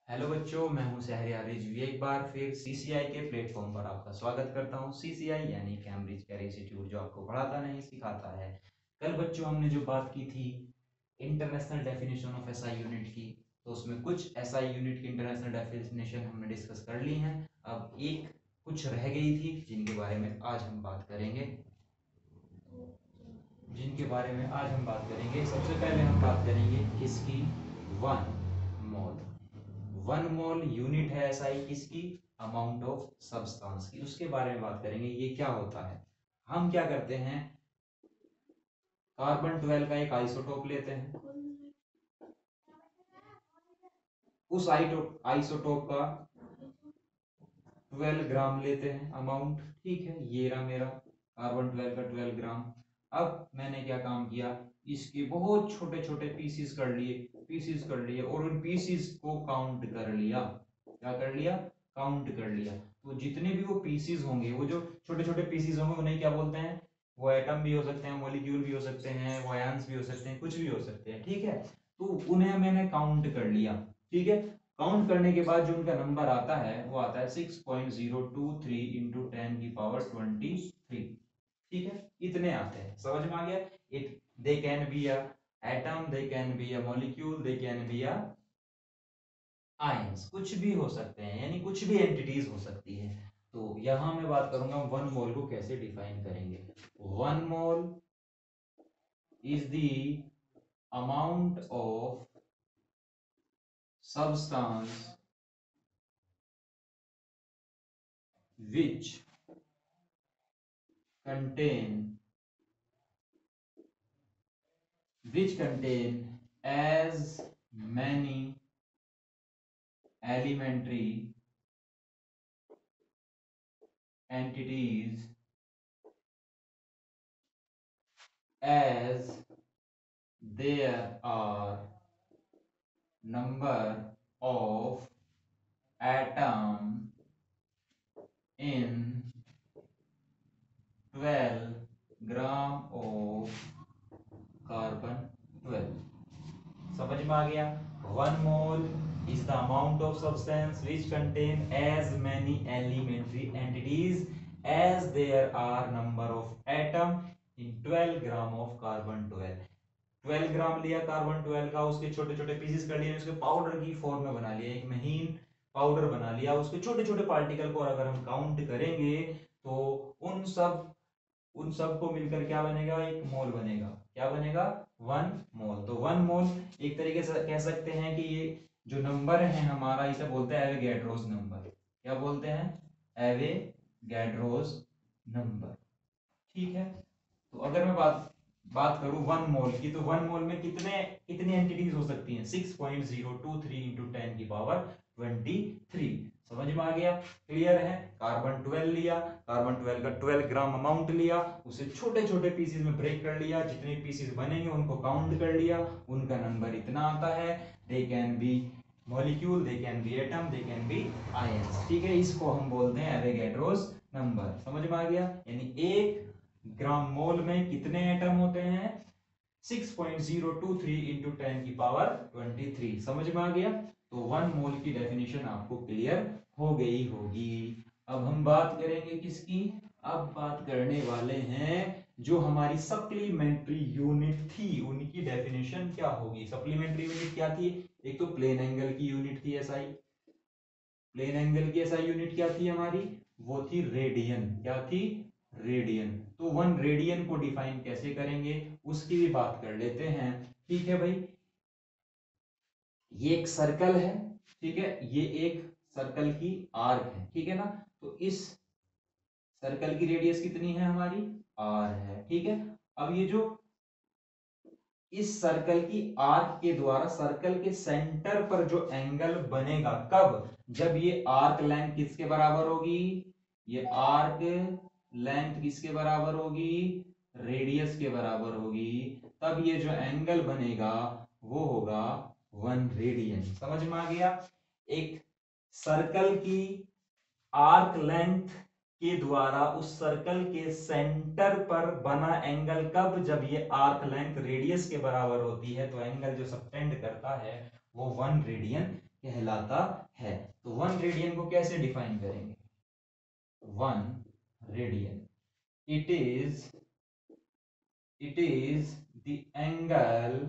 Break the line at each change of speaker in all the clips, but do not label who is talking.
Hello बच्चों, मैं हूं सहरिया रिजवी। एक बार फिर सीसीआई के प्लेटफॉर्म पर आपका स्वागत करता हूं। सीसीआई यानी कैम्ब्रिज कैरियर इंस्टीट्यूट, जो आपको पढ़ाता नहीं सिखाता है। कल बच्चों हमने जो बात की थी international definition of SI unit की, तो उसमें कुछ एसआई यूनिट की इंटरनेशनल डेफिनेशन हमने डिस्कस कर ली हैं। अब एक कुछ रह गई थी जिनके बारे में आज हम बात करेंगे। सबसे पहले हम बात करेंगे किसकी? One mole. One mole unit है एसआई किसकी? अमाउंट ऑफ सब्सटेंस की। उसके बारे में बात करेंगे ये क्या होता है। हम क्या करते हैं, कार्बन 12 का एक आइसोटोप लेते हैं, उस आइसोटोप का 12 ग्राम लेते हैं अमाउंट। ठीक है, ये रहा मेरा कार्बन 12 का 12 ग्राम। अब मैंने क्या काम किया, इसके बहुत छोटे छोटे पीसीस कर लिए और उन पीसीस को काउंट कर लिया। क्या कर लिया? काउंट कर लिया। तो जितने भी वो पीसीस होंगे, वो जो छोटे छोटे पीसीस होंगे, उन्हें क्या बोलते हैं? वो एटम भी हो सकते हैं, मॉलिक्यूल भी हो सकते हैं, वो आयंस भी हो सकते हैं, कुछ भी हो सकते हैं। ठीक है, तो उन्हें मैंने काउंट कर लिया। ठीक है, काउंट करने के बाद जो उनका नंबर आता है वो आता है 6.023 इंटू 10 की पावर 23। ठीक है, इतने आते हैं। समझ में आ गया? It they can be a atom, they can be a molecule, they can be a ions, कुछ भी हो सकते हैं, यानी कुछ भी एंटिटीज हो सकती है। तो यहां मैं बात करूंगा वन मोल को कैसे डिफाइन करेंगे। One mole is the amount of substance which contain as many elementary entities as there are number of atom in 12 gram of carbon 12। समझ में आ गया? One mole is the amount of substance which contain as many elementary entities as there are number of atom in 12 gram of carbon 12। 12 ग्राम लिया carbon 12 का, उसके छोटे छोटे pieces कर लिए, उसके पाउडर की फॉर्म में बना लिया, एक महीन पाउडर बना लिया। उसके छोटे छोटे पार्टिकल को अगर हम काउंट करेंगे तो उन सब को मिलकर क्या बनेगा? एक मोल बनेगा। क्या बनेगा? One mole. तो वन मोल एक तरीके से कह सकते हैं कि ये जो नंबर है हमारा, इसे बोलते हैं एवोगैड्रोस नंबर। क्या बोलते हैं? Avogadro's number. ठीक है, तो अगर मैं बात बात करूं वन मोल की, तो वन मोल में कितनी एंटिटीज हो सकती हैं? 6.023 इंटू 10 की पावर 23। समझ में आ गया? क्लियर है? कार्बन 12 लिया, कार्बन 12 का 12 ग्राम अमाउंट लिया, उसे छोटे छोटे पीसेस में ब्रेक कर लिया, जितने पीसेस बनेंगे उनको काउंट कर लिया, उनका नंबर इतना आता है। They can be molecule, they can be atom, they can be ions. ठीक है, इसको हम बोलते हैं एवोगैड्रोस नंबर। समझ में आ गया? यानी एक ग्राम मोल में कितने एटम होते हैं? 6.023 इंटू 10 की पावर 23। समझ में आ गया? तो वन मोल की डेफिनेशन आपको क्लियर हो गई होगी। अब हम बात करेंगे किसकी? अब बात करने वाले हैं जो हमारी सप्लीमेंट्री यूनिट थी, उनकी डेफिनेशन क्या होगी। सप्लीमेंट्री यूनिट क्या थी? एक तो प्लेन एंगल की यूनिट थी एसआई। प्लेन एंगल की एसआई यूनिट क्या थी हमारी? वो थी रेडियन। क्या थी? रेडियन। तो वन रेडियन को डिफाइन कैसे करेंगे उसकी भी बात कर लेते हैं। ठीक है भाई, ये एक सर्कल है। ठीक है, ये एक सर्कल की आर्क है। ठीक है ना? तो इस सर्कल की रेडियस कितनी है हमारी? आर है। ठीक है, अब ये जो इस सर्कल की आर्क के द्वारा सर्कल के सेंटर पर जो एंगल बनेगा, कब? जब ये आर्क लेंथ किसके बराबर होगी? ये आर्क लेंथ किसके बराबर होगी? रेडियस के बराबर होगी। तब ये जो एंगल बनेगा वो होगा वन रेडियन। समझ में आ गया? एक सर्कल की आर्क लेंथ के द्वारा उस सर्कल के सेंटर पर बना एंगल कब? जब ये आर्क लेंथ रेडियस के बराबर होती है, तो एंगल जो सबटेंड करता है वो वन रेडियन कहलाता है। तो 1 रेडियन को कैसे डिफाइन करेंगे? 1 radian, it is the angle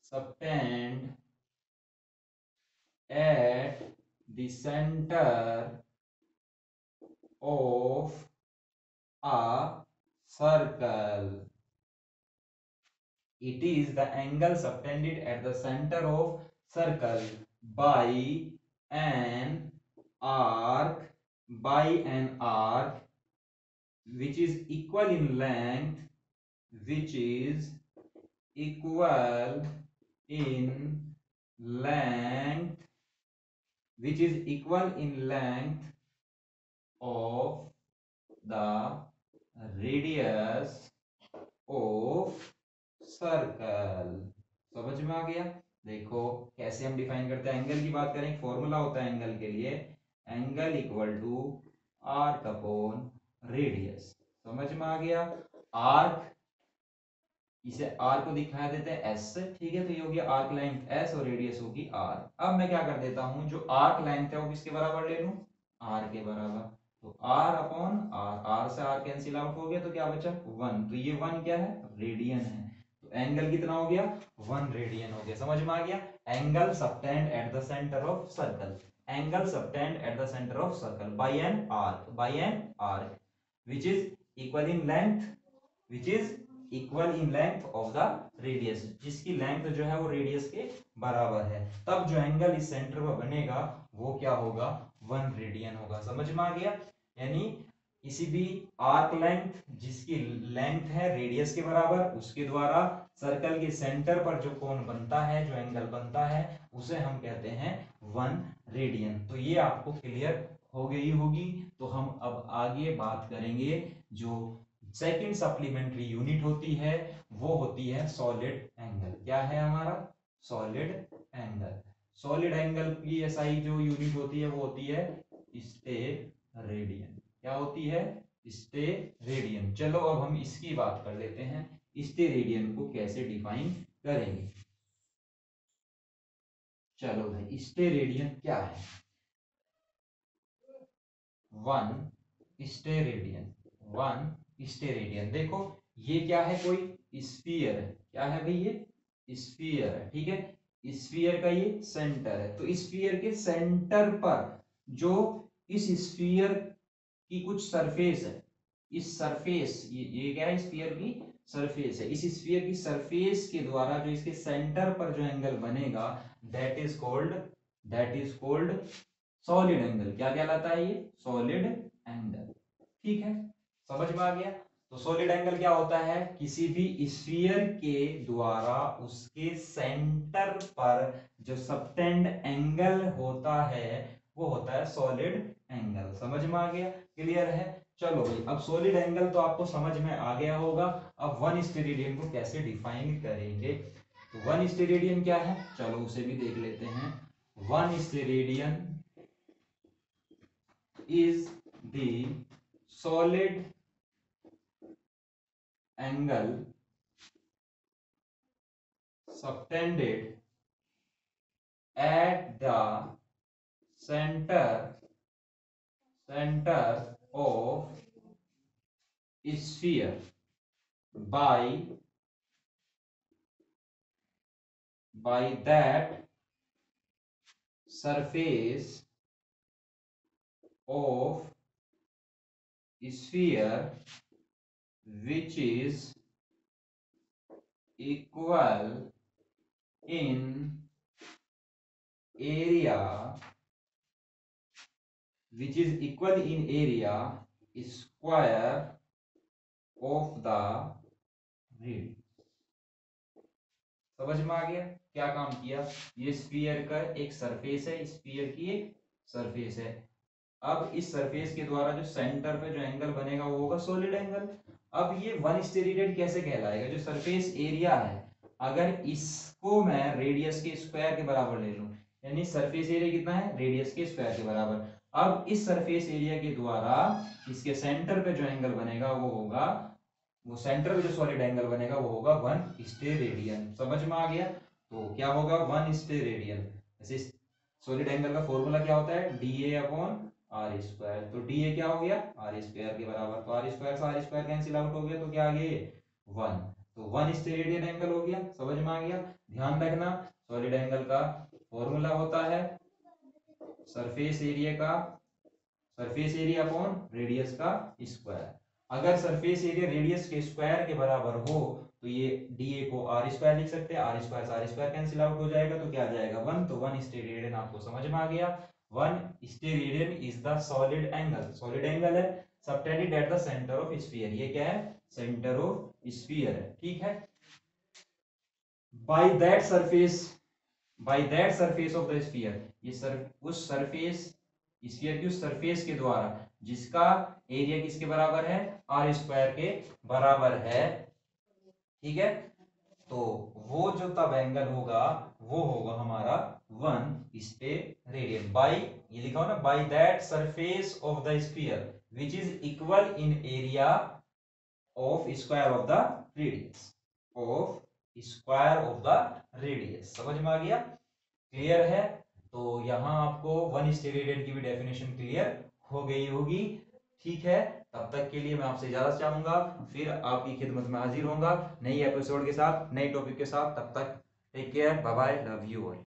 subtend at the center of a circle. It is the angle subtended at the center of circle by an arc which is equal in length, which is equal in length, which is equal in length of the radius of circle. समझ में आ गया? देखो कैसे हम define करते हैं। Angle की बात करें, फॉर्मूला होता है एंगल के लिए, angle equal to arc upon radius. समझ में आ गया? आर्क, इसे आर को दिखा देते हैं एस से, ठीक है, तो ये हो गया आर्क लेंथ एस और रेडियस होगी आर। अब मैं क्या कर देता हूं, जो आर्क लेंथ है वो किसके बराबर ले लूं? आर के बराबर। तो आर अपॉन आर, आर से आर कैंसिल आउट हो गया तो क्या बचा? 1। तो ये 1 क्या है? रेडियन है। तो एंगल कितना हो गया? 1 रेडियन हो गया। समझ में आ गया? Angle subtend eight the centre of circle, angle subtend eight the centre of circle by an arc which is equal in length, which is equal in length of the radius, जिसकी length जो है वो radius के बराबर है। तब जो angle इस सेंटर पर बनेगा वो क्या होगा? 1 रेडियन होगा। समझ में आ गया? यानी किसी भी आर्क लेंथ जिसकी लेंथ है रेडियस के बराबर, उसके द्वारा सर्कल के सेंटर पर जो कोण बनता है, जो एंगल बनता है, उसे हम कहते हैं 1 रेडियन। तो ये आपको क्लियर हो गई होगी। तो हम अब आगे बात करेंगे, जो सेकंड सप्लीमेंट्री यूनिट होती है वो होती है सॉलिड एंगल। क्या है हमारा? Solid angle. सॉलिड एंगल की एसआई जो यूनिट होती है वो होती है स्टेरेडियन। क्या होती है? स्टेरेडियन। चलो अब हम इसकी बात कर लेते हैं, स्टेरेडियन को कैसे डिफाइन करेंगे। चलो भाई, स्टेरेडियन क्या है? 1 स्टेरेडियन, 1 स्टेरेडियन। देखो ये क्या है? कोई स्फीयर है। क्या है भाई? ये स्फीयर है, ठीक है। स्फीयर का ये सेंटर है। तो स्फीयर के सेंटर पर जो इस स्फीयर की कुछ सरफेस है, इस सरफेस, ये क्या है? स्फीयर की सरफेस है। इस स्फीयर की सरफेस के द्वारा जो इसके सेंटर पर जो एंगल बनेगा, that is called solid angle. क्या कहलाता है? ये सॉलिड एंगल। ठीक है, समझ में आ गया? तो सॉलिड एंगल क्या होता है? किसी भी स्फीयर के द्वारा उसके सेंटर पर जो सबटेंड एंगल होता है वो होता है सॉलिड एंगल। समझ में आ गया? क्लियर है? चलो भाई, अब सॉलिड एंगल तो आपको समझ में आ गया होगा। अब 1 स्टेरेडियन को कैसे डिफाइन करेंगे? तो 1 स्टेरेडियन क्या है? चलो उसे भी देख लेते हैं। 1 steradian is the solid angle subtended at the center of sphere by that surface of sphere which is equal in area, which is equal in area square of the radius। समझ में आ गया क्या काम किया? ये स्फीयर का एक सरफेस है, स्फीयर की एक सरफेस है। अब इस सरफेस के द्वारा जो सेंटर पे जो एंगल बनेगा वो होगा सॉलिड एंगल। अब ये 1 स्टेरेडियन कैसे कहलाएगा? जो सरफेस एरिया है, अगर इसको मैं रेडियस के स्क्वायर के बराबर ले लूं, यानी सरफेस एरिया कितना है? रेडियस के स्क्वायर के बराबर। अब इस सरफेस एरिया के द्वारा इसके सेंटर पे जो एंगल बनेगा वो होगा, वो सेंटर में जो सॉलिड एंगल बनेगा वो होगा 1 स्टेरेडियन। समझ में आ गया? तो क्या होगा? 1 स्टेरेडियन। ऐसे सॉलिड एंगल का फॉर्मूला क्या होता है, D A upon R square. तो डी ए क्या हो गया, आर स्क्वायर के बराबर। तो आर स्क्वायर से आर स्क्वायर कैंसिल आउट हो गया, तो क्या आ गया ये 1। तो 1 स्टेरेडियन एंगल हो गया, समझ में आ गया। ध्यान रखना सॉलिड एंगल का फॉर्मूला होता है सरफेस एरिया का, सरफेस एरिया अपॉन रेडियस का स्क्वायर। अगर सरफेस एरिया रेडियस के स्क्वायर के बराबर हो तो ये डीए को आर स्क्वायर लिख सकते हैं, आर स्क्वायर से आर स्क्वायर कैंसिल आउट हो जाएगा, तो क्या आ जाएगा 1। तो 1 स्टेरेडियन आपको समझ में आ गया। 1 steradian is the solid angle, solid angle है subtended at the centre of sphere. ये क्या है, सेंटर ऑफ स्फीयर है, ठीक है। By that surface, by that surface of the sphere, ये उस सरफेस, स्फीयर की उस सरफेस के द्वारा जिसका एरिया किसके बराबर है, आर स्क्वायर के बराबर है, ठीक है। तो वो जो तब एंगल होगा वो होगा हमारा 1 स्टेरेडियन। बाय, ये लिखा हो ना, bye that surface of the sphere which is equal in area of square of the radius, of square of the radius. समझ में आ गया, क्लियर है। तो यहां आपको 1 स्टेरेडियन की भी डेफिनेशन क्लियर हो गई होगी, ठीक है। तब तक के लिए मैं आपसे इजाजत चाहूंगा, फिर आपकी खिदमत में हाजिर होऊंगा नई एपिसोड के साथ, नए टॉपिक के साथ। तब तक take care, bye bye, love you all.